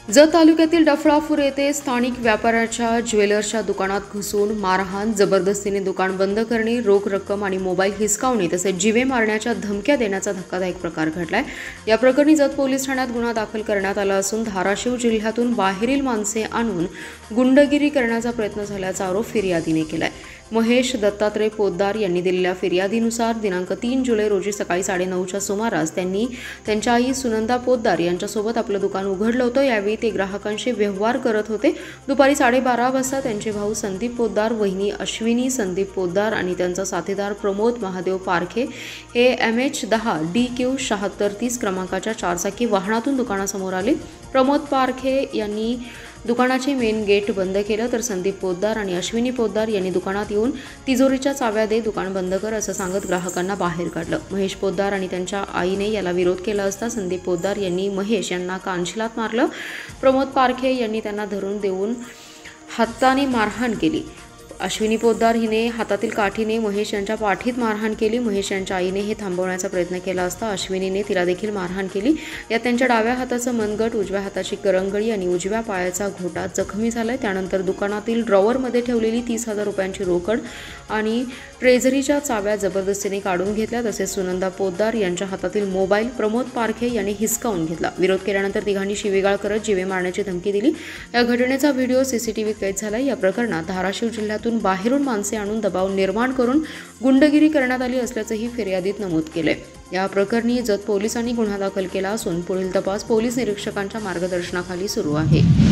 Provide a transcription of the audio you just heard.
जत तालुक्यातील डफळापूर येथे स्थानिक व्यापाऱ्याच्या ज्वेलर्सच्या दुकानात घुसून मारहाण, जबरदस्तीने दुकान बंद करणे, रोख रक्कम आणि मोबाईल हिसकावणे तसेच जीवे मारण्याच्या धमक्या देण्याचा धक्कादायक प्रकार घडलाय। या प्रकरणी जत पोलीस ठाण्यात गुन्हा दाखल करण्यात आला असून धाराशिव जिल्ह्यातून बाहेरील माणसे आणून गुंडगिरी करण्याचा प्रयत्न झाल्याचा आरोप फिर्यादीने केलाय। महेश दत्तात्रय पोद्दार यांनी दिलेल्या फिर्यादीनुसार दिनांक 3 जुलै रोजी सकाळी 9:30च्या सुमारास त्यांनी त्यांच्या आई सुनंदा पोद्दार यांच्यासोबत आपलं दुकान उघडलं होतं। यावेळी ते ग्राहकांशी व्यवहार करत होते। दुपारी 12:30 वाजता त्यांचे भाऊ संदीप पोद्दार, वहिनी अश्विनी संदीप पोद्दार आणि त्यांचा साथीदार प्रमोद महादेव पारखे हे MH10 DQ 7630 क्रमांकाच्या 4 चाकी वाहनातून दुकानासमोर आले। प्रमोद पारखे यांनी दुकानाचे मेन गेट बंद केलं तर संदीप पोद्दार आणि अश्विनी पोद्दार यांनी दुकानात येऊन तिजोरीच्या चाव्या दे, दुकान बंद कर असं सांगत ग्राहकांना बाहेर काढलं। महेश पोद्दार आणि त्यांच्या आईने याला विरोध केला असता संदीप पोद्दार यांनी महेश यांना कानशिलात मारलं। प्रमोद पारखे यांनी त्यांना धरून देऊन हाताने मारहाण केली। अश्विनी पोद्दार हिने हातातील काठीने महेश यांच्या पाठीत मारहाण केली। महेश यांच्या आईने हे थांबवण्याचा प्रयत्न केला असता अश्विनीने तिला देखील मारहाण केली। यात त्यांच्या डाव्या हाताचं मनगट, उजव्या हाताची करंगळी आणि उजव्या पायाचा घोटा जखमी झालाय। त्यानंतर दुकानातील ड्रॉवरमध्ये ठेवलेली 30,000 रुपयांची रोकड आणि ट्रेझरीच्या चाव्या जबरदस्तीने काढून घेतल्या तसेच सुनंदा पोद्दार यांच्या हातातील मोबाईल प्रमोद पारखे यांनी हिसकावून घेतला। विरोध केल्यानंतर तिघांनी शिवीगाळ करत जीवे मारण्याची धमकी दिली। या घटनेचा व्हिडिओ CCTV कैद झाला। या प्रकरणात धाराशिव जिल्ह्यातून बाहेरून माणसे आणून दबाव निर्माण करून गुंडगिरी करण्यात आली असल्याचंही फिर्यादीत नमूद केलंय। या प्रकरणी जत पोलिसांनी गुन्हा दाखल केला असून पुढील तपास पोलीस निरीक्षकांच्या मार्गदर्शनाखाली सुरू आहे।